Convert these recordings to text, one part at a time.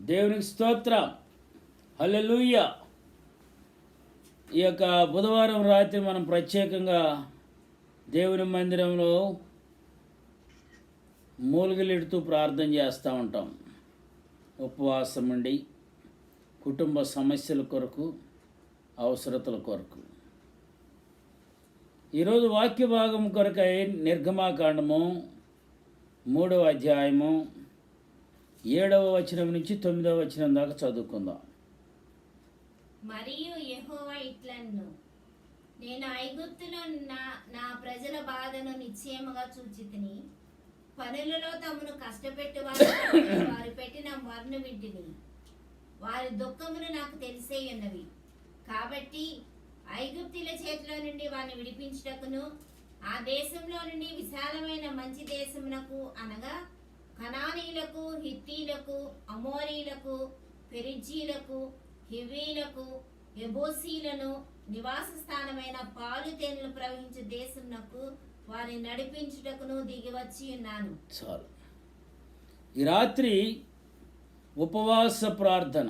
దేవునికి స్తోత్రం. హల్లెలూయా. ఈ యొక్క బుధవారం రాత్రి మనం ప్రత్యేకంగా దేవుని మందిరంలో మూలిగలెడుతూ ప్రార్థన చేస్తూ ఉంటాం. ఉపవాసం ఉండి కుటుంబ సమస్యల కొరకు, అవసరతల కొరకు. ఈరోజు వాక్య భాగం కొరకై నిర్గమాకాండము 3వ అధ్యాయము 7వ వచనం నుంచి 9వ వచనం దాకా చదువుకుందాం. మరియు యెహోవా ఇట్లన్ను, నేను ఐగుప్తులో నా ప్రజల బాధను నిశ్చయముగా చూచితిని. పనులలో తమను కష్టపెట్టు వారు పెట్టిన మరణు వింటిని. వారి దుఃఖములు నాకు తెలిసే ఉన్నవి. కాబట్టి ఐగుప్తుల చేతిలో నుండి వారిని విడిపించుటకును, ఆ దేశంలో నుండి విశాలమైన మంచి దేశమునకు అనగా కనానీయులకు, హిత్తీలకు, అమోరీలకు, పెరిజ్జీలకు, హివీలకు, యెబూసీలను నివాస స్థానమైన పాలు తేనెలు ప్రవహించే దేశమునకు వారిని నడిపించుటకును దిగి వచ్చి ఉన్నాను. చాలు. ఈ రాత్రి ఉపవాస ప్రార్థన,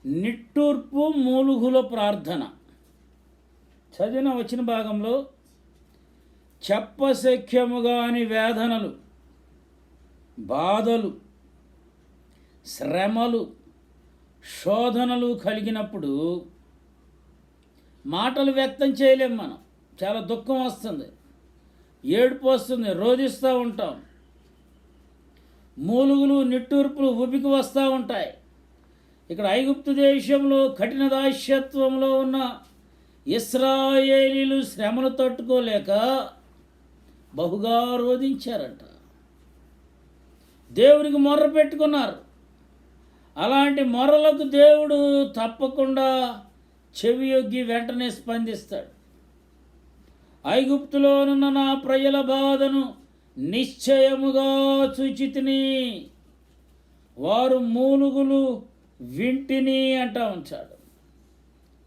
నిట్టూర్పు మూలుగుల ప్రార్థన. చదివిన వచ్చిన భాగంలో చెప్పశక్యముగాని వేదనలు, బాధలు, శ్రమలు, శోధనలు కలిగినప్పుడు మాటలు వ్యక్తం చేయలేం. మనం చాలా దుఃఖం వస్తుంది, ఏడుపు వస్తుంది, రోధిస్తూ ఉంటాం. మూలుగులు, నిట్టూర్పులు ఉబికి వస్తూ ఉంటాయి. ఇక్కడ ఐగుప్తు దేశంలో కఠిన దాస్యత్వంలో ఉన్న ఇశ్రాయేలీలు శ్రమను తట్టుకోలేక బహుగా రోధించారంట. దేవునికి మొర్ర పెట్టుకున్నారు. అలాంటి మొర్రలకు దేవుడు తప్పకుండా చెవియొగ్గి వెంటనే స్పందిస్తాడు. ఐగుప్తులోనున్న నా ప్రజల బాధను నిశ్చయముగా చూచితిని, వారు మూలుగులు వింటిని అంటా ఉంచాడు.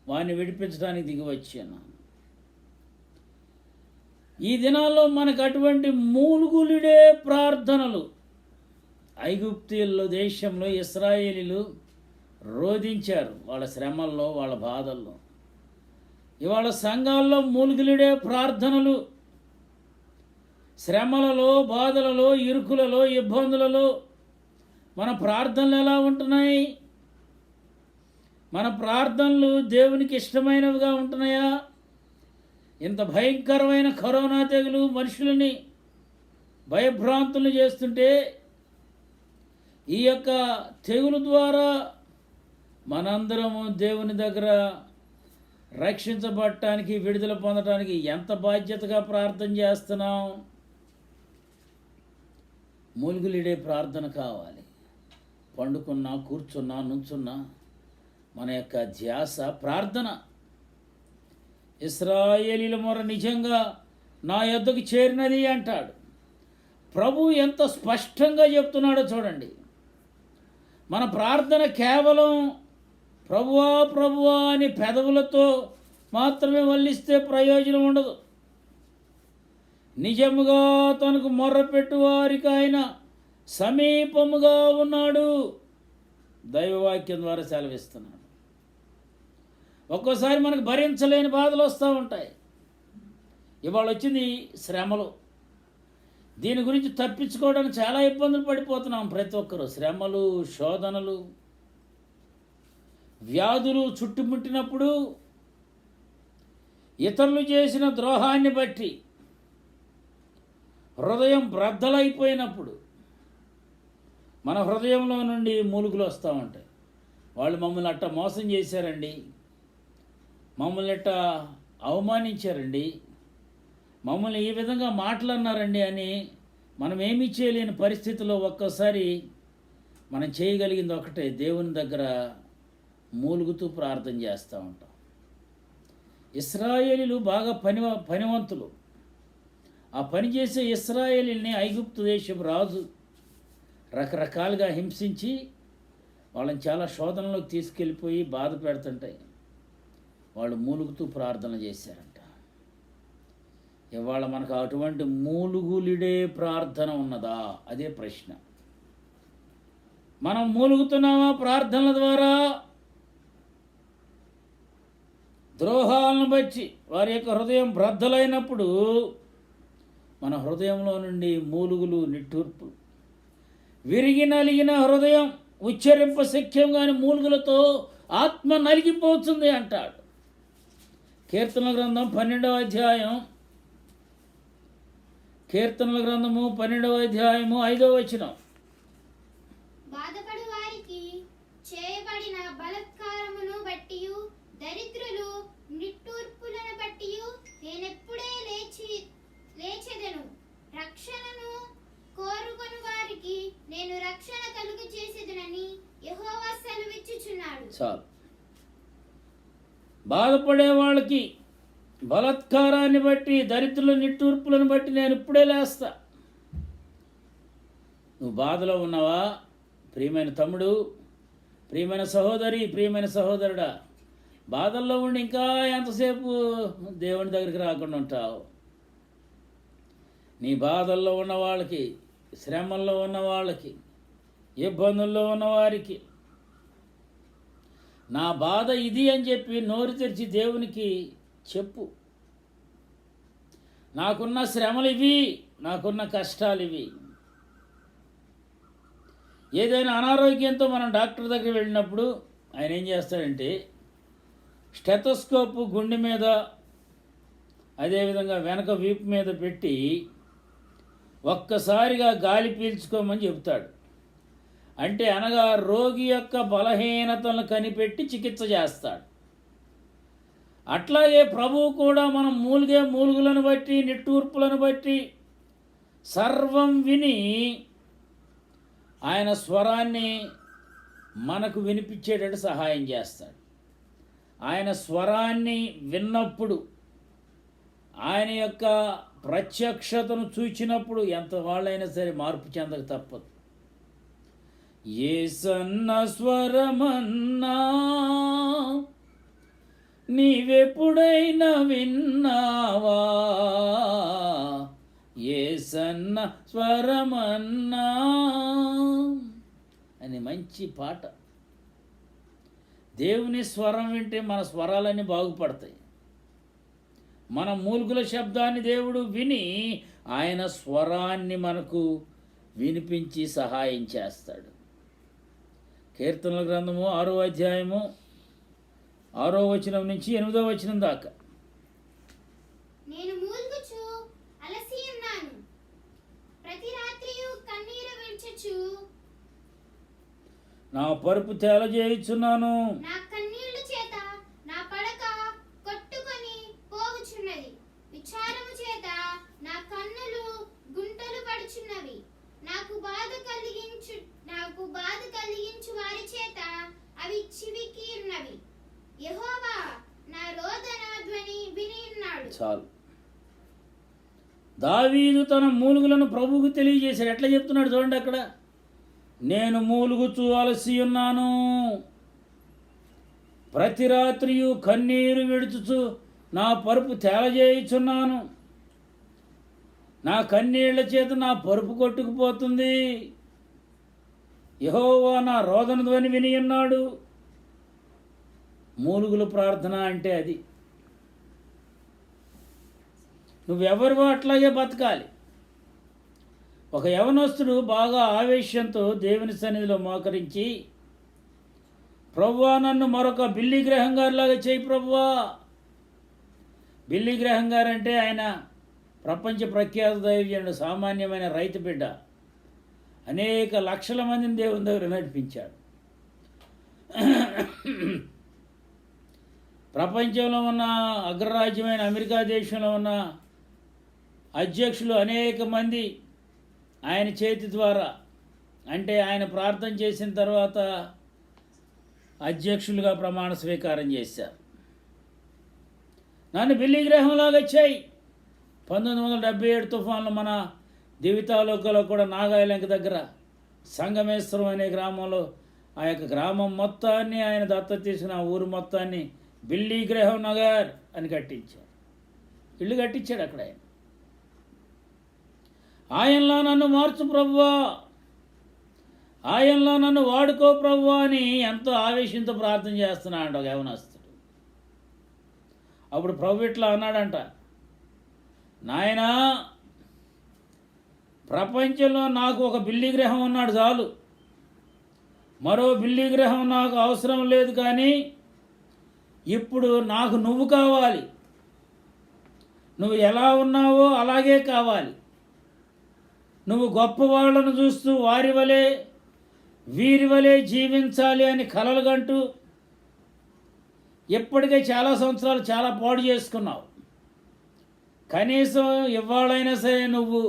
వారిని విడిపించడానికి దిగి వచ్చాను. ఈ దినాల్లో మనకు అటువంటి మూలుగులుడే ప్రార్థనలు. ఐగుప్తీయుల దేశంలో ఇశ్రాయేలీలు రోధించారు వాళ్ళ శ్రమల్లో, వాళ్ళ బాధల్లో. ఇవాళ సంఘాల్లో మూలుగులుడే ప్రార్థనలు. శ్రమలలో, బాధలలో, ఇరుకులలో, ఇబ్బందులలో మన ప్రార్థనలు ఎలా ఉంటున్నాయి? మన ప్రార్థనలు దేవునికి ఇష్టమైనవిగా ఉంటున్నాయా? ఇంత భయంకరమైన కరోనా తెగులు మనుషులని భయభ్రాంతులు చేస్తుంటే, ఈ యొక్క తెగులు ద్వారా మనందరము దేవుని దగ్గర రక్షించబడటానికి, విడుదల పొందటానికి ఎంత బాధ్యతగా ప్రార్థన చేస్తున్నాం. మూలుగులిడే ప్రార్థన కావాలి. పండుకున్నా, కూర్చున్నా, నుంచున్నా మన యొక్క ధ్యాస ప్రార్థన. ఇశ్రాయేలీల మొర నిజంగా నా యొద్దకు చేరినది అంటాడు. ప్రభు ఎంత స్పష్టంగా చెప్తున్నాడో చూడండి. మన ప్రార్థన కేవలం ప్రభువా ప్రభువా అని పెదవులతో మాత్రమే వల్లిస్తే ప్రయోజనం ఉండదు. నిజముగా తనకు మొర్రపెట్టు వారికి ఆయన సమీపముగా ఉన్నాడు. దైవవాక్యం ద్వారా సెలవిస్తున్నాడు. ఒక్కోసారి మనకు భరించలేని బాధలు వస్తూ ఉంటాయి. ఇవాళ వచ్చింది శ్రమలు. దీని గురించి తప్పించుకోవడానికి చాలా ఇబ్బందులు పడిపోతున్నాం ప్రతి ఒక్కరూ. శ్రమలు, శోధనలు, వ్యాధులు చుట్టుముట్టినప్పుడు, ఇతరులు చేసిన ద్రోహాన్ని బట్టి హృదయం బ్రద్దలైపోయినప్పుడు మన హృదయంలో నుండి మూలుగులు వస్తూ ఉంటాయి. వాళ్ళు మమ్మల్ని అట్ట మోసం చేశారండి, మమ్మల్ని అట్ట అవమానించారండి, మమ్మల్ని ఈ విధంగా మాట్లాడినారండి అని మనం ఏమీ చేయలేని పరిస్థితిలో ఒక్కసారి మనం చేయగలిగింది ఒకటే, దేవుని దగ్గర మూలుగుతూ ప్రార్థన చేస్తూ ఉంటాం. ఇశ్రాయేలీలు బాగా పనివంతులు. ఆ పని చేసే ఇశ్రాయేలీల్ని ఐగుప్తు దేశపు రాజు రకరకాలుగా హింసించి వాళ్ళని చాలా శోధనలోకి తీసుకెళ్ళిపోయి బాధ పెడుతుంటాయి. వాళ్ళు మూలుగుతూ ప్రార్థన చేశారంట. ఇవాళ మనకు అటువంటి మూలుగులిడే ప్రార్థన ఉన్నదా? అదే ప్రశ్న. మనం మూలుగుతున్నామా ప్రార్థనల ద్వారా? ద్రోహాలను బట్టి వారి యొక్క హృదయం బ్రద్దలైనప్పుడు మన హృదయంలో నుండి మూలుగులు, నిట్టూర్పులు, విరిగి నలిగిన హృదయం ఉచ్చరింప శక్యం కాని మూలుగులతో ఆత్మ నలిగిపోతుంది అంటాడు. కీర్తనల గ్రంథం 12వ అధ్యాయం, కీర్తనల గ్రంథము 12వ అధ్యాయము 5వ వచనం. బాధపడు వారికి చేయబడిన బలత్కారమును బట్టియు దరిద్రులు నిట్టూర్పులను బట్టియు నేనెప్పుడే లేచెదను. రక్షణను కోరుకొని వారికి నేను రక్షణ కలుగు చేసేదనని యెహోవా సెలవిచ్చుచున్నాడు. చాలు. బాధపడే వాళ్ళకి బలత్కారాన్ని బట్టి, దరిద్రుల నిట్టూర్పులను బట్టి నేను ఇప్పుడే లేస్తా. నువ్వు బాధలో ఉన్నావా ప్రియమైన తమ్ముడు, ప్రియమైన సహోదరి, ప్రియమైన సహోదరుడా? బాధల్లో ఉండి ఇంకా ఎంతసేపు దేవుని దగ్గరికి రాకుండా ఉంటావు? నీ బాధల్లో ఉన్న వాళ్ళకి, శ్రమల్లో ఉన్న వాళ్ళకి, ఇబ్బందుల్లో ఉన్నవారికి నా బాధ ఇది అని చెప్పి నోరు తెరిచి దేవునికి చెప్పు. నాకున్న శ్రమలు ఇవి, నాకున్న కష్టాలు ఇవి. ఏదైనా అనారోగ్యంతో మనం డాక్టర్ దగ్గర వెళ్ళినప్పుడు ఆయన ఏం చేస్తాడంటే స్టెథోస్కోప్ గుండె మీద, అదేవిధంగా వెనక వీపు మీద పెట్టి ఒక్కసారిగా గాలి పీల్చుకోమని చెబుతాడు. అంటే అనగా రోగి యొక్క బలహీనతలను కనిపెట్టి చికిత్స చేస్తాడు. అట్లాగే ప్రభువు కూడా మనం మూలిగే మూలుగులను బట్టి, నిట్టూర్పులను బట్టి సర్వం విని ఆయన స్వరాన్ని మనకు వినిపించేటట్టు సహాయం చేస్తాడు. ఆయన స్వరాన్ని విన్నప్పుడు, ఆయన యొక్క ప్రత్యక్షతను చూచినప్పుడు ఎంత వాళ్ళైనా సరే మార్పు చెందక తప్పదు. యేసన్న స్వరమన్నా నీవెప్పుడైనా విన్నావా? యేసన్న స్వరమన్నా అని మంచి పాట. దేవుని స్వరం వింటే మన స్వరాలన్నీ బాగుపడతాయి. మన మూలుగుల శబ్దాన్ని దేవుడు విని ఆయన స్వరాన్ని మనకు వినిపించి సహాయం చేస్తాడు. కీర్తనల గ్రంథము 6వ అధ్యాయము 6వ వచనం నుంచి 8వ వచనం దాకా. నేను మూల్గుచు అలసి ఉన్నాను, ప్రతి రాత్రియు కన్నీరు విడిచుచు నా పరుపు తేలజేయుచున్నాను. నా కన్నీళ్ల చేత నా పడక కొట్టుకొని పోవుచున్నది. విచారము చేత నా కన్నులు గుంటలు పడుచున్నవి. నాకు బాధ కలిగించు వారి చేత అవి చివికి ఉన్నవి. యెహోవా నా రోదన ధ్వని విని ఉన్నాడు. చాలు. దావీదు తన మూలుగులను ప్రభువుకు తెలియజేశాడు. ఎట్లా చెప్తున్నాడు చూడండి అక్కడ. నేను మూలుగుచూ అలసి ఉన్నాను, ప్రతి రాత్రియు కన్నీరు విడుచుచు నా పరుపు తేలజేయుచున్నాను. నా కన్నీళ్ల చేత నా పరుపు కొట్టుకుపోతుంది. యెహోవా నా రోదన ధ్వని విని ఉన్నాడు. మూలుగుల ప్రార్థన అంటే అది. నువ్వెవరివో అట్లాగే బతకాలి. ఒక యవనస్తుడు బాగా ఆవేశంతో దేవుని సన్నిధిలో మోకరించి, ప్రభువా నన్ను మరొక బిల్లీ గ్రహం గారిలాగా చేయి ప్రభువా. బిల్లీ గ్రహం గారు అంటే ఆయన ప్రపంచ ప్రఖ్యాత దైవజనుడు, సామాన్యమైన రైతు బిడ్డ. అనేక లక్షల మందిని దేవుని దగ్గర నడిపించాడు. ప్రపంచంలో ఉన్న అగ్రరాజ్యమైన అమెరికా దేశంలో ఉన్న అధ్యక్షులు అనేక మంది ఆయన చేతి ద్వారా, అంటే ఆయన ప్రార్థన చేసిన తర్వాత అధ్యక్షులుగా ప్రమాణ స్వీకారం చేశారు. నన్ను బిల్లీ గ్రహంలాగా చేయి. 1977 తుఫాన్లో మన దివితాలోకలో కూడా నాగాయలంక దగ్గర సంగమేశ్వరం అనే గ్రామంలో ఆ యొక్క గ్రామం మొత్తాన్ని ఆయన దత్తత తీసుకుని ఆ ఊరు మొత్తాన్ని బిల్లీ గ్రహం నగర్ అని కట్టించాడు. ఇల్లు కట్టించాడు అక్కడ ఆయన. ఆయనలా నన్ను మార్చు ప్రభువా. ఆయనలో నన్ను వాడుకో ప్రభువా అని ఎంతో ఆవేశంతో ప్రార్థన చేస్తున్నాడంట ఒక యవనస్తుడు. అప్పుడు ప్రభు ఇట్లా అన్నాడంట, నాయనా, ప్రపంచంలో నాకు ఒక బిల్లి గ్రహం ఉన్నాడు చాలు, మరో బిల్లి గ్రహం నాకు అవసరం లేదు, కానీ ఇప్పుడు నాకు నువ్వు కావాలి. నువ్వు ఎలా ఉన్నావో అలాగే కావాలి. నువ్వు గొప్పవాళ్లను చూస్తూ వారి వలె వీరి వలె జీవించాలి అని కలలు కంటూ ఇప్పటికే చాలా సంవత్సరాలు చాలా పాడు చేసుకున్నావు. కనీసం ఇవాళైనా సరే నువ్వు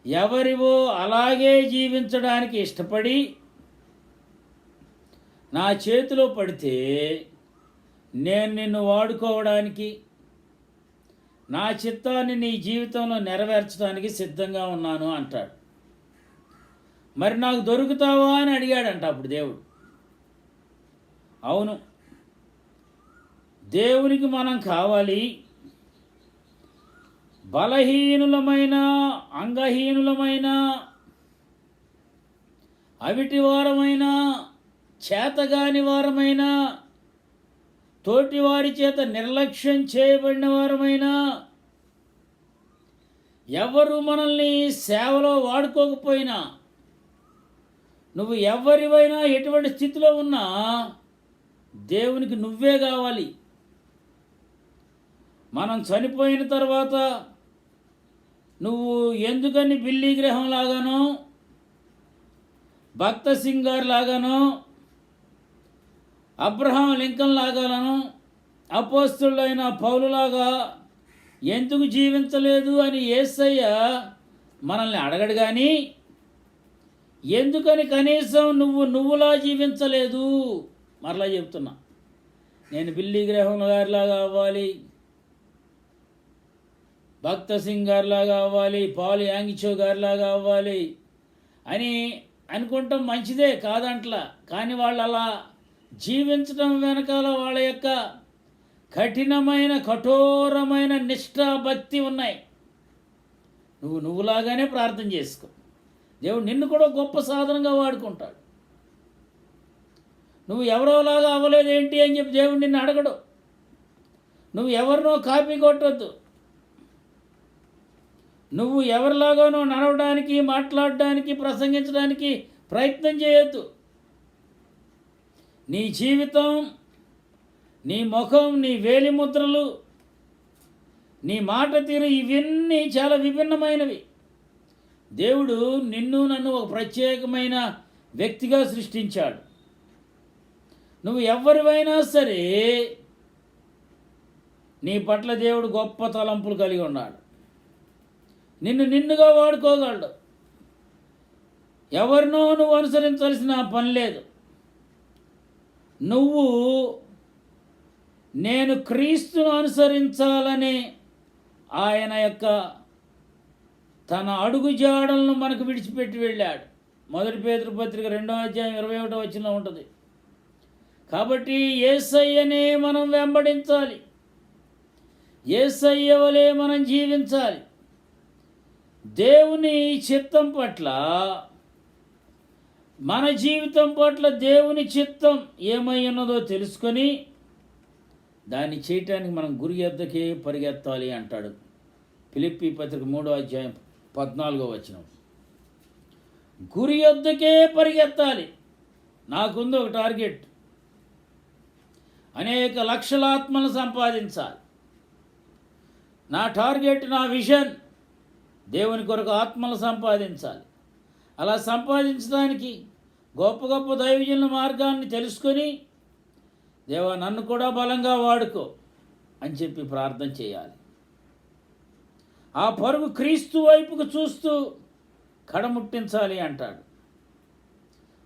ఎవరివో అలాగే జీవించడానికి ఇష్టపడి నా చేతిలో పడితే నేను నిన్ను వాడుకోవడానికి, నా చిత్తాన్ని నీ జీవితంలో నెరవేర్చడానికి సిద్ధంగా ఉన్నాను అంటాడు. మరి నాకు దొరుకుతావా అని అడిగాడంట అప్పుడు దేవుడు. అవును, దేవునికి మనం కావాలి. బలహీనులమైన, అంగహీనులమైన, అవిటి వారమైన, చేతగాని వారమైన, తోటివారి చేత నిర్లక్ష్యం చేయబడిన వారమైనా, ఎవరు మనల్ని సేవలో వాడుకోకపోయినా, నువ్వు ఎవరివైనా ఎటువంటి స్థితిలో ఉన్నా దేవునికి నువ్వే కావాలి. మనం చనిపోయిన తర్వాత నువ్వు ఎందుకని బిల్లీ గ్రహం లాగానో, భక్త సింగ్ గారు లాగానో, అబ్రహాం లింకన్ లాగాను, అపోస్తులైన పౌలులాగా ఎందుకు జీవించలేదు అని యేసయ్య మనల్ని అడగడు. కానీ ఎందుకని కనీసం నువ్వులా జీవించలేదు? మరలా చెప్తున్నా, నేను బిల్లీ గ్రహం గారిలాగా అవ్వాలి, భక్త సింగ్ గారిలాగా అవ్వాలి, పాల్ యాంగిచో గారిలాగా అవ్వాలి అని అనుకుంటాం. మంచిదే కాదంట్లా, కానీ వాళ్ళు అలా జీవించడం వెనకాల వాళ్ళ యొక్క కఠినమైన, కఠోరమైన నిష్ఠాభక్తి ఉన్నాయి. నువ్వులాగానే ప్రార్థన చేసుకో, దేవుడు నిన్ను కూడా గొప్ప సాధనంగా వాడుకుంటాడు. నువ్వు ఎవరోలాగా అవ్వలేదేంటి అని చెప్పి దేవుడు నిన్ను అడగడు. నువ్వు ఎవరినో కాపీ కొట్టొద్దు. నువ్వు ఎవరిలాగానో నడవడానికి, మాట్లాడడానికి, ప్రసంగించడానికి ప్రయత్నం చేయొద్దు. నీ జీవితం, నీ ముఖం, నీ వేలిముద్రలు, నీ మాట తీరు, ఇవన్నీ చాలా విభిన్నమైనవి. దేవుడు నిన్ను నన్ను ఒక ప్రత్యేకమైన వ్యక్తిగా సృష్టించాడు. నువ్వు ఎవరివైనా సరే నీ పట్ల దేవుడు గొప్ప తలంపులు కలిగి ఉన్నాడు. నిన్నుగా వాడుకోగలడు. ఎవరినో నువ్వు అనుసరించాల్సిన పని లేదు. నువ్వు నేను క్రీస్తును అనుసరించాలని ఆయన యొక్క తన అడుగు జాడలను మనకు విడిచిపెట్టి వెళ్ళాడు. 1 పేతురు పత్రిక 2వ అధ్యాయం 21వ వచనంలో ఉంటుంది. కాబట్టి యేసయ్యనే మనం వెంబడించాలి, యేసయ్య వలె మనం జీవించాలి. దేవుని చిత్తం పట్ల, మన జీవితం పట్ల దేవుని చిత్తం ఏమై ఉన్నదో తెలుసుకొని దాన్ని చేయటానికి మనం గురి యొద్దకే పరిగెత్తాలి అంటాడు. ఫిలిప్పీ పత్రిక 3వ అధ్యాయం 14వ వచనం. గురి యొద్దకే పరిగెత్తాలి. నాకుంది ఒక టార్గెట్, అనేక లక్షల ఆత్మలను సంపాదించాలి. నా టార్గెట్, నా విజన్ దేవుని కొరకు ఆత్మలు సంపాదించాలి. అలా సంపాదించడానికి గొప్ప గొప్ప దైవజనుల మార్గాన్ని తెలుసుకొని, దేవా నన్ను కూడా బలంగా వాడుకో అని చెప్పి ప్రార్థన చేయాలి. ఆ పరుగు క్రీస్తు వైపుకు చూస్తూ కడముట్టించాలి అంటాడు.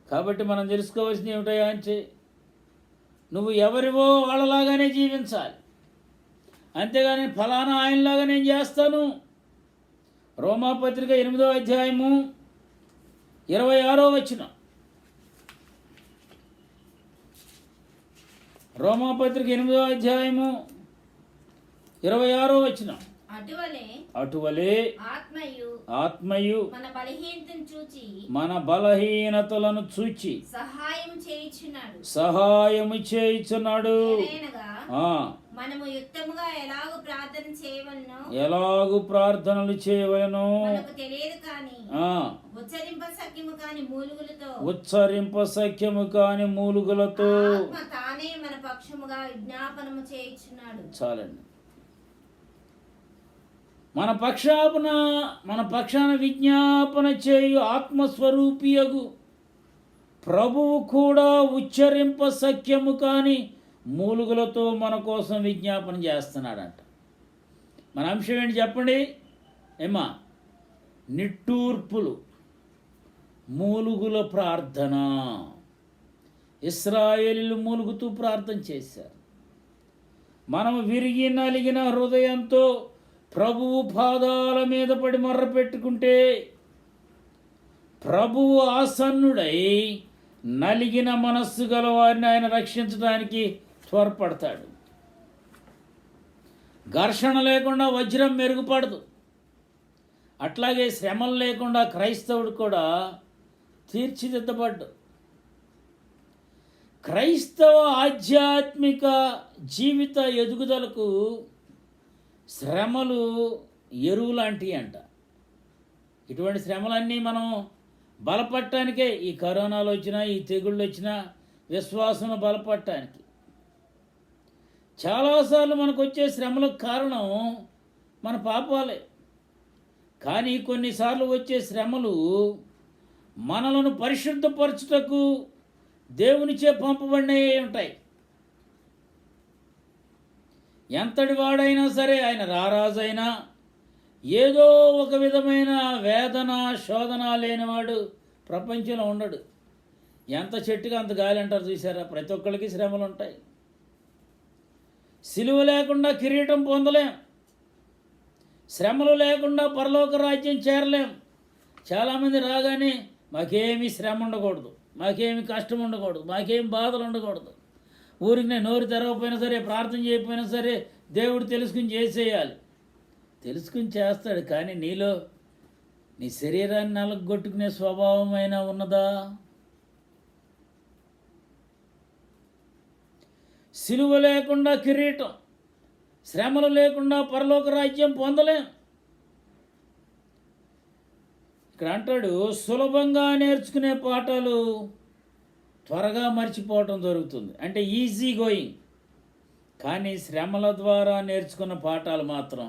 కాబట్టి మనం తెలుసుకోవాల్సింది ఏమిటయా అంటే, నువ్వు ఎవరివో వాళ్ళలాగానే జీవించాలి. అంతేగాని ఫలానా ఆయనలాగా నేను చేస్తాను. రోమాపత్రిక 8వ అధ్యాయము 26వ వచనం. రోమాపత్రిక 8వ అధ్యాయము 26వ వచనం. అటువలే ఆత్మయు మన బలహీనతలను చూచి సహాయము చేయుచున్నాడు. మనము యుక్తముగా ఎలాగు ప్రార్థనలు చేయవలెను తెలియదు కానీ ఉచ్చరింప సఖ్యము కాని మూలుగులతో తానే మన పక్షముగా విజ్ఞాపనము చేయుచున్నాడు. చాలండి. మన పక్షాన విజ్ఞాపన చేయు ఆత్మస్వరూపియగు ప్రభువు కూడా ఉచ్చరింప సఖ్యము కాని మూలుగులతో మన కోసం విజ్ఞాపన చేస్తున్నాడంట. మన అంశం ఏంటి చెప్పండి ఏమా? నిట్టూర్పులు, మూలుగుల ప్రార్థన. ఇశ్రాయేలీయులు మూలుగుతూ ప్రార్థన చేశారు. మనం విరిగి నలిగిన హృదయంతో ప్రభువు పాదాల మీద పడి మొర్ర పెట్టుకుంటే ప్రభువు ఆసన్నుడై నలిగిన మనస్సు గల వారిని ఆయన రక్షించడానికి త్వరపడతాడు. ఘర్షణ లేకుండా వజ్రం మెరుగుపడదు. అట్లాగే శ్రమలు లేకుండా క్రైస్తవుడు కూడా తీర్చిదిద్దబడ్డు. క్రైస్తవ ఆధ్యాత్మిక జీవిత ఎదుగుదలకు శ్రమలు ఎరువు లాంటివి అంట. ఇటువంటి శ్రమలన్నీ మనం బలపడటానికే, ఈ కరోనాలు వచ్చినా, ఈ తెగుళ్ళు వచ్చినా విశ్వాసం బలపడటానికి. చాలాసార్లు మనకు వచ్చే శ్రమలకు కారణం మన పాపాలే. కానీ కొన్నిసార్లు వచ్చే శ్రమలు మనలను పరిశుద్ధపరచుటకు దేవునిచే పంపబడినవి ఉంటాయి. ఎంతటి వాడైనా సరే, ఆయన రారాజైనా ఏదో ఒక విధమైన వేదన శోధన లేనివాడు ప్రపంచంలో ఉండడు. ఎంత చెట్టుగా అంత గాలి అంటారు చూసారా? ప్రతి ఒక్కరికి శ్రమలు ఉంటాయి. సిలువ లేకుండా కిరీటం పొందలేం. శ్రమలు లేకుండా పరలోక రాజ్యం చేరలేం. చాలామంది రాగానే మాకేమీ శ్రమ ఉండకూడదు, మాకేమి కష్టం ఉండకూడదు, మాకేం బాధలు ఉండకూడదు, ఊరికి నేను నోరు తెరవకపోయినా సరే, ప్రార్థన చేయకపోయినా సరే దేవుడు తెలుసుకుని చేసేయాలి. తెలుసుకుని చేస్తాడు, కానీ నీలో నీ శరీరాన్ని నలగొట్టుకునే స్వభావం అయినా ఉన్నదా? సిలువ లేకుండా కిరీటం, శ్రమలు లేకుండా పరలోక రాజ్యం పొందలేం. ఇక్కడ అంటాడు, సులభంగా నేర్చుకునే పాఠాలు త్వరగా మర్చిపోవటం జరుగుతుంది, అంటే ఈజీ గోయింగ్. కానీ శ్రమల ద్వారా నేర్చుకున్న పాఠాలు మాత్రం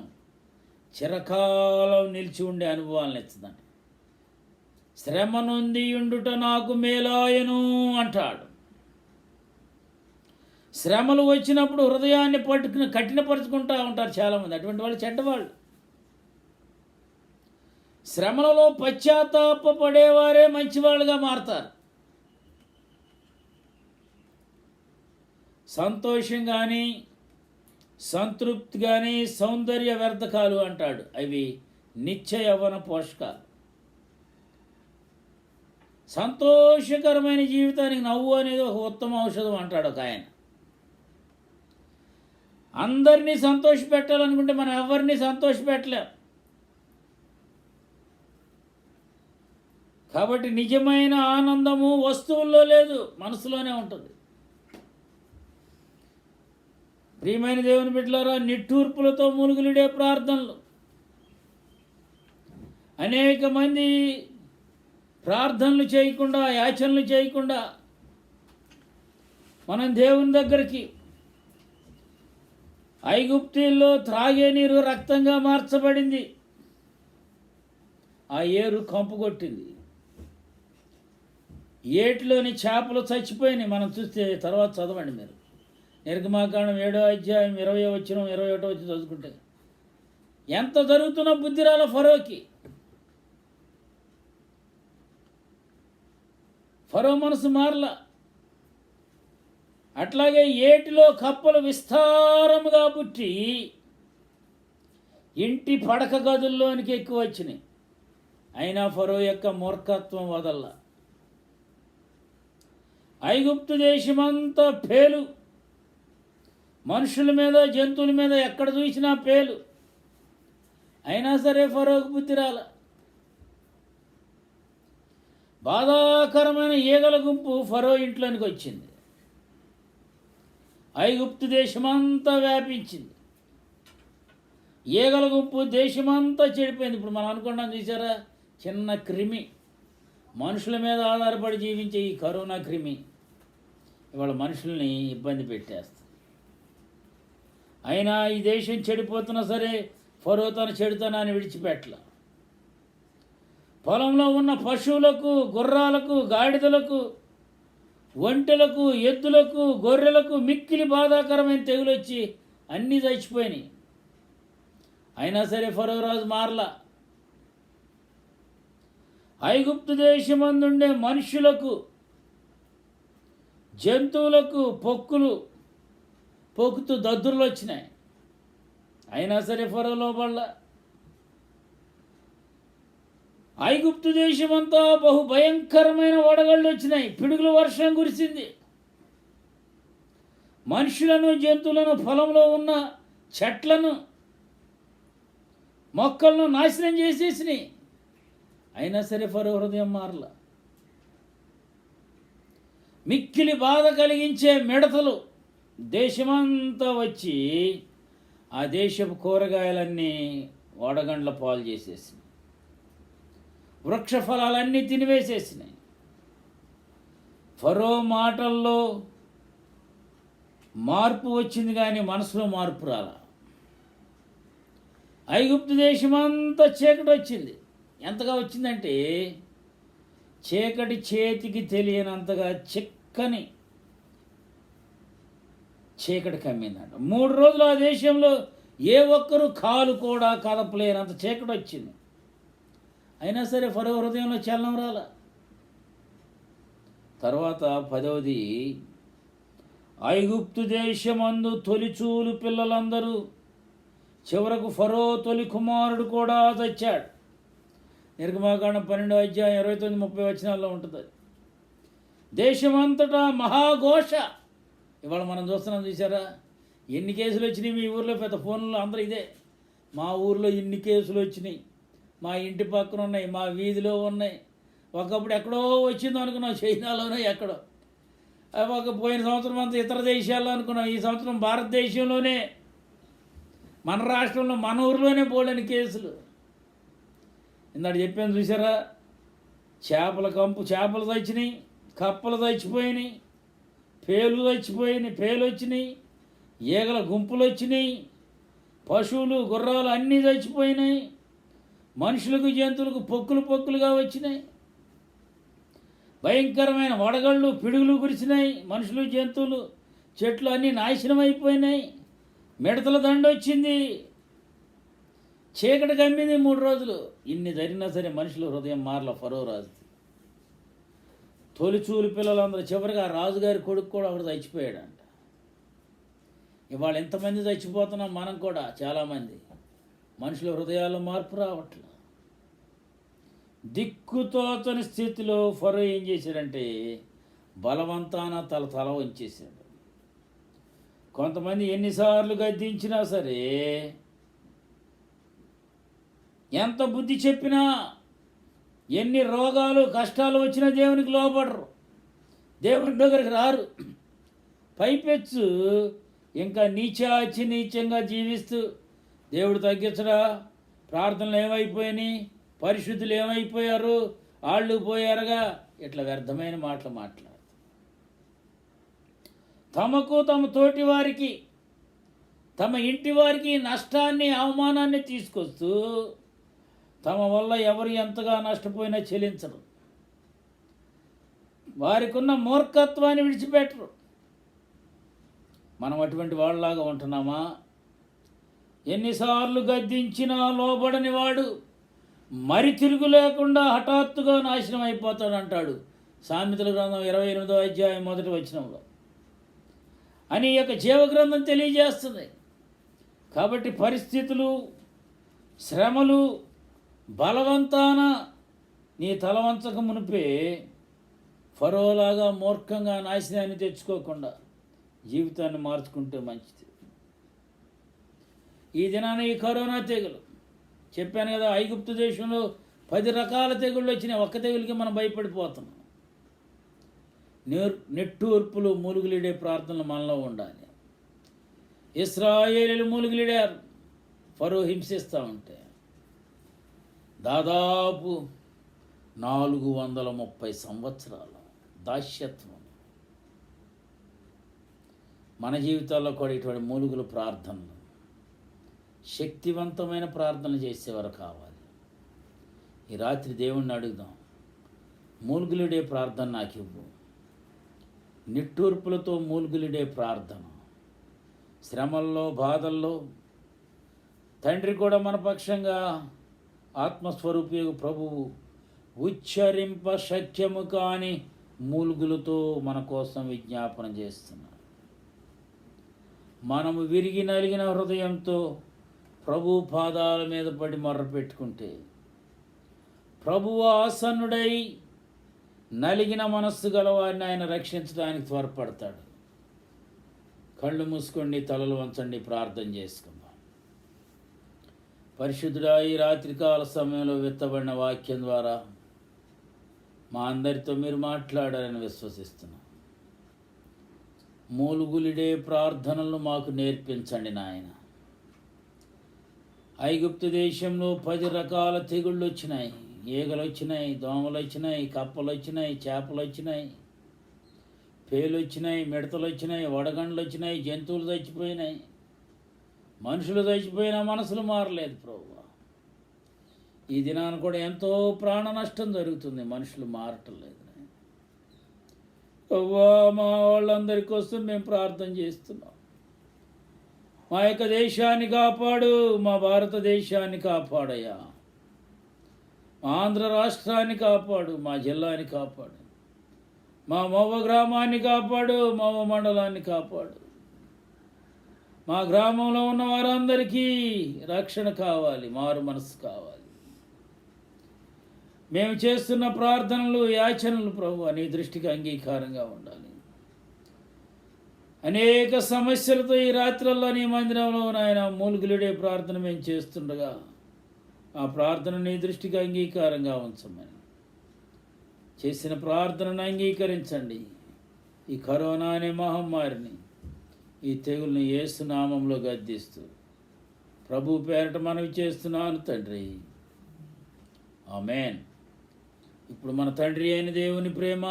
చిరకాలం నిలిచి ఉండే అనుభవాలను ఇస్తుందంట. శ్రమ నొంది ఉండుట నాకు మేలాయను అంటాడు. శ్రమలు వచ్చినప్పుడు హృదయాన్ని పట్టుకుని కఠినపరుచుకుంటూ ఉంటారు చాలామంది. అటువంటి వాళ్ళు చెడ్డవాళ్ళు. శ్రమలలో పశ్చాత్తాపపడేవారే మంచివాళ్ళుగా మారతారు. సంతోషం కానీ సంతృప్తి కానీ సౌందర్య వ్యర్థకాలు అంటాడు. అవి నిత్య యవ్వన పోషకాలు. సంతోషకరమైన జీవితానికి నవ్వు అనేది ఒక ఉత్తమ ఔషధం అంటాడు ఒక ఆయన. అందరినీ సంతోషపెట్టాలనుకుంటే మనం ఎవరిని సంతోషపెట్టలేం. కాబట్టి నిజమైన ఆనందము వస్తువుల్లో లేదు, మనసులోనే ఉంటుంది. ప్రియమైన దేవుని బిడ్డలారా, నిట్టూర్పులతో మూలుగులుడే ప్రార్థనలు. అనేక మంది ప్రార్థనలు చేయకుండా, యాచనలు చేయకుండా మనం దేవుని దగ్గరికి, ఐగుప్తుల్లో త్రాగే నీరు రక్తంగా మార్చబడింది, ఆ ఏరు కంపు కొట్టింది, ఏటిలోని చేపలు చచ్చిపోయినాయి. మనం చూస్తే తర్వాత చదవండి మీరు, నిర్గమాకాండం 7వ అధ్యాయం 20వ వచనం 21వ వచనం చదువుకుంటే ఎంత జరుగుతున్న బుద్ధిరాల ఫరోకి. ఫరో మనసు మారలా. అట్లాగే ఏటిలో కప్పలు విస్తారముగా పుట్టి ఇంటి పడక గదుల్లోనికి ఎక్కువ వచ్చినాయి. అయినా ఫరో యొక్క మూర్ఖత్వం వదల్లా. ఐగుప్తు దేశమంతా పేలు, మనుషుల మీద జంతువుల మీద ఎక్కడ చూసినా పేలు. అయినా సరే ఫరోకు బుద్ధి రాల. బాధాకరమైన ఈగల గుంపు ఫరో ఇంట్లోనికి వచ్చింది. ఐగుప్తు దేశమంతా వ్యాపించింది. ఈగల గుంపు దేశమంతా చెడిపోయింది. ఇప్పుడు మనం అనుకున్నాం చూసారా, చిన్న క్రిమి, మనుషుల మీద ఆధారపడి జీవించే ఈ కరోనా క్రిమి ఇవాళ మనుషుల్ని ఇబ్బంది పెట్టేస్తుంది. అయినా ఈ దేశం చెడిపోతున్నా సరే ఫరో తన చెడుతనాన్ని విడిచిపెట్టల. పొలంలో ఉన్న పశువులకు, గుర్రాలకు, గాడిదలకు, ఒంటెలకు, ఎద్దులకు, గొర్రెలకు మిక్కిలి బాధాకరమైన తెగులు వచ్చి అన్నీ చచ్చిపోయినాయి. అయినా సరే ఫరో రాజు మారలా. ఐగుప్తు దేశమందుండే మనుషులకు, జంతువులకు పొక్కుతూ దద్దుర్లు వచ్చినాయి. అయినా సరే ఫరో లోబడలా. ఐగుప్తు దేశమంతా బహు భయంకరమైన వడగళ్ళు వచ్చినాయి. పిడుగుల వర్షం కురిసింది. మనుషులను, జంతువులను, పొలంలో ఉన్న చెట్లను, మొక్కలను నాశనం చేసేసినాయి. అయినా సరే ఫరో హృదయం మారల. మిక్కిలి బాధ కలిగించే మిడతలు దేశమంతా వచ్చి ఆ దేశపు కూరగాయలన్నీ వడగండ్ల పాలు చేసేసినాయి. వృక్ష ఫలాలన్నీ తినివేసేసినాయి. ఫరో మాటల్లో మార్పు వచ్చింది కానీ మనసులో మార్పు రాల. ఐగుప్తు దేశమంతా చీకటి వచ్చింది. ఎంతగా వచ్చిందంటే చీకటి చేతికి తెలియనంతగా చిక్కని చీకటి కమ్మిందంట. 3 రోజులు ఆ దేశంలో ఏ ఒక్కరూ కాలు కూడా కదపలేనంత చీకటి వచ్చింది. అయినా సరే ఫరో హృదయంలో చలనం రాల. తర్వాత 10వది, ఐగుప్తు దేశమందు తొలిచూలు పిల్లలందరూ, చివరకు ఫరో తొలి కుమారుడు కూడా చచ్చాడు. నిర్గమాకాండం 12:29-30 వచనాల్లో ఉంటుంది. దేశమంతటా మహాఘోష. ఇవాళ మనం చూస్తున్నాం చూసారా, ఎన్ని కేసులు వచ్చినాయి మీ ఊర్లో? పెద్ద ఫోన్లో అందరూ ఇదే, మా ఊర్లో ఇన్ని కేసులు వచ్చినాయి, మా ఇంటి పక్కన ఉన్నాయి, మా వీధిలో ఉన్నాయి. ఒకప్పుడు ఎక్కడో వచ్చిందో అనుకున్నాం, చైనాలోనో ఎక్కడో. ఒక పోయిన సంవత్సరం అంతా ఇతర దేశాల్లో అనుకున్నాం. ఈ సంవత్సరం భారతదేశంలోనే, మన రాష్ట్రంలో, మన ఊరిలోనే బోల్డని కేసులు. ఇందాక చెప్పాను చూసారా, చేపలు చచ్చినాయి, కప్పలు చచ్చిపోయినాయి, పేలు వచ్చినాయి, ఈగల గుంపులు వచ్చినాయి, పశువులు, గుర్రాలు అన్నీ చచ్చిపోయినాయి, మనుషులకు, జంతువులకు పొక్కులుగా వచ్చినాయి. భయంకరమైన వడగళ్ళు, పిడుగులు కురిసినాయి. మనుషులు, జంతువులు, చెట్లు అన్నీ నాశనం అయిపోయినాయి. మిడతల దండ వచ్చింది. చీకటి కమ్మింది 3 రోజులు. ఇన్ని జరిగినా సరే మనుషులు హృదయం మారల. ఫరో రాజు తొలిచూలు పిల్లలందరూ, చివరిగా రాజుగారి కొడుకు కూడా ఒకడు చచ్చిపోయాడంట. ఇవాళ ఎంతమంది చచ్చిపోతున్నాం మనం కూడా. చాలామంది మనుషుల హృదయాల్లో మార్పు రావట్లేదు. దిక్కుతోచని స్థితిలో ఫరో ఏం చేశాడంటే బలవంతాన తల వంచేశాడు. కొంతమంది ఎన్నిసార్లు గద్దించినా సరే, ఎంత బుద్ధి చెప్పినా, ఎన్ని రోగాలు, కష్టాలు వచ్చినా దేవునికి లోబడరు, దేవుని దగ్గరికి రారు. పైపెచ్చు ఇంకా నీచంగా జీవిస్తూ దేవుడు తగ్గించడా, ప్రార్థనలు ఏమైపోయినాయి, పరిశుద్ధులు ఏమైపోయారు, వాళ్ళు పోయారుగా, ఇట్లా వ్యర్థమైన మాటలు మాట్లాడు. తమకు, తమ తోటి వారికి, తమ ఇంటి వారికి నష్టాన్ని, అవమానాన్ని తీసుకొస్తూ తమ వల్ల ఎవరు ఎంతగా నష్టపోయినా చెల్లించరు. వారికి ఉన్న మూర్ఖత్వాన్ని విడిచిపెట్టరు. మనం అటువంటి వాళ్ళలాగా ఉంటున్నామా? ఎన్నిసార్లు గద్దించినా లోబడని వాడు మరి తిరుగు లేకుండా హఠాత్తుగా నాశనం అయిపోతాడు అంటాడు సామెతల గ్రంథం 28వ అధ్యాయం 1వ వచనంలో అని ఈ యొక్క జీవగ్రంథం తెలియజేస్తుంది. కాబట్టి పరిస్థితులు, శ్రమలు బలవంతాన నీ తలవంచక మునిపే ఫరోలాగా మూర్ఖంగా నాశనాన్ని తెచ్చుకోకుండా జీవితాన్ని మార్చుకుంటే మంచిది. ఈ దినాన ఈ కరోనా తెగులు చెప్పాను కదా, ఐగుప్తు దేశంలో 10 రకాల తెగుళ్ళు వచ్చినాయి. ఒక్క తెగులకి మనం భయపడిపోతున్నాం. నిట్టూర్పులు, మూలుగులిడే ప్రార్థనలు మనలో ఉండాలి. ఇశ్రాయేలీయులు మూలుగులిడారు ఫరో హింసిస్తూ ఉంటే. దాదాపు 430 సంవత్సరాల దాస్యత్వం. మన జీవితాల్లో కూడా ఇటువంటి మూలుగులు ప్రార్థనలు, శక్తివంతమైన ప్రార్థనలు చేసేవారు కావాలి. ఈ రాత్రి దేవుణ్ణి అడుగుదాం, మూలుగులుడే ప్రార్థన నాకు ఇవ్వు. నిట్టూర్పులతో మూలుగులుడే ప్రార్థన. శ్రమల్లో, బాధల్లో తండ్రి కూడా మన పక్షంగా ఆత్మస్వరూపియగు ప్రభువు ఉచ్చరింప శక్యము కాని మూలుగులతో మన కోసం విజ్ఞాపన చేస్తున్నాడు. మనము విరిగి నలిగిన హృదయంతో ప్రభు పాదాల మీద పడి మొర్ర పెట్టుకుంటే ప్రభువు ఆసన్నుడై నలిగిన మనస్సు గలవారిని ఆయన రక్షించడానికి త్వరపడతాడు. కళ్ళు మూసుకోండి, తలలు వంచండి, ప్రార్థన చేసుకుందాం. పరిశుద్ధుడా, ఈ రాత్రికాల సమయంలో విత్తబడిన వాక్యం ద్వారా మా అందరితో మీరు మాట్లాడారని విశ్వసిస్తున్నాం. మూలుగులిడే ప్రార్థనలు మాకు నేర్పించండి నాయన. ఐగుప్తు దేశంలో 10 రకాల తెగుళ్ళు వచ్చినాయి. ఈగలు వచ్చినాయి, దోమలు వచ్చినాయి, కప్పలు వచ్చినాయి, చేపలు వచ్చినాయి, పేలు వచ్చినాయి, మిడతలు వచ్చినాయి, వడగండ్లు వచ్చినాయి, జంతువులు చచ్చిపోయినాయి. మనుషులు చచ్చిపోయినా మనసులు మారలేదు ప్రభువా. ఈ దినాన కూడా ఎంతో ప్రాణ నష్టం జరుగుతుంది, మనుషులు మారటం లేదు. ప్రభువా, మా వాళ్ళందరి కోసం మేము ప్రార్థన చేస్తున్నాం. మా యొక్క దేశాన్ని కాపాడు, మా భారతదేశాన్ని కాపాడయ్యా. మా ఆంధ్ర రాష్ట్రాన్ని కాపాడు, మా జిల్లాని కాపాడు, మా మవ్వ గ్రామాన్ని కాపాడు, మవ్వ మండలాన్ని కాపాడు. మా గ్రామంలో ఉన్న వారందరికీ రక్షణ కావాలి, మారు మనసు కావాలి. మేము చేస్తున్న ప్రార్థనలు, యాచనలు ప్రభువా నీ దృష్టికి అంగీకారంగా ఉండాలి. అనేక సమస్యలతో ఈ రాత్రుల్లో నీ మందిరంలో నాయన మూలుగులుడే ప్రార్థన మేము చేస్తుండగా ఆ ప్రార్థన నీ దృష్టికి అంగీకారంగా ఉంచమని, చేసిన ప్రార్థనను అంగీకరించండి. ఈ కరోనా అనే మహమ్మారిని, ఈ తెగుల్ని యేసు నామంలో గద్దిస్తూ ప్రభు పేరట మనవి చేస్తున్నాను తండ్రి, ఆమేన్. ఇప్పుడు మన తండ్రి అయిన దేవుని ప్రేమ,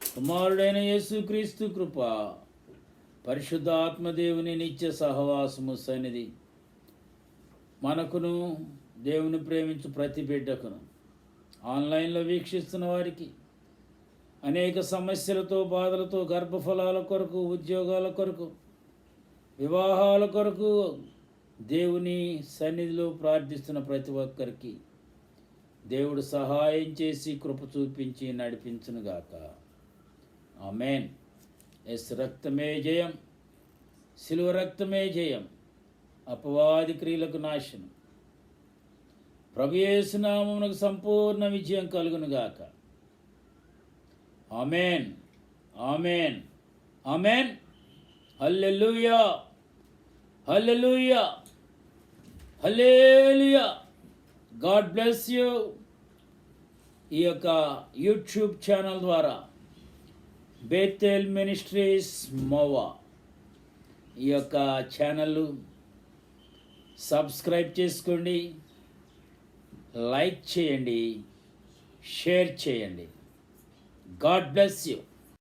కుమారుడైన యేసుక్రీస్తు కృప, పరిశుద్ధ ఆత్మదేవుని నిత్య సహవాసము సన్నిధి మనకును, దేవుని ప్రేమించు ప్రతి బిడ్డకును, ఆన్లైన్లో వీక్షిస్తున్న వారికి, అనేక సమస్యలతో, బాధలతో, గర్భఫలాల కొరకు, ఉద్యోగాల కొరకు, వివాహాల కొరకు దేవుని సన్నిధిలో ప్రార్థిస్తున్న ప్రతి ఒక్కరికి దేవుడు సహాయం చేసి కృప చూపించి నడిపించునుగాక. ఆమేన్. యేసు రక్తమే జయం, శిలువ రక్తమే జయం, అపవాది క్రియలకు నాశనం. ప్రభు యేసు నామమునకు సంపూర్ణ విజయం కలుగునుగాక. Amen, amen, amen. Hallelujah, hallelujah, hallelujah. God bless you. ఈ యొక్క యూట్యూబ్ ఛానల్ ద్వారా బేతేల్ మినిస్ట్రీస్ మోవా ఈ యొక్క ఛానల్ సబ్స్క్రైబ్ చేసుకోండి, లైక్ చేయండి, షేర్ చేయండి. God bless you.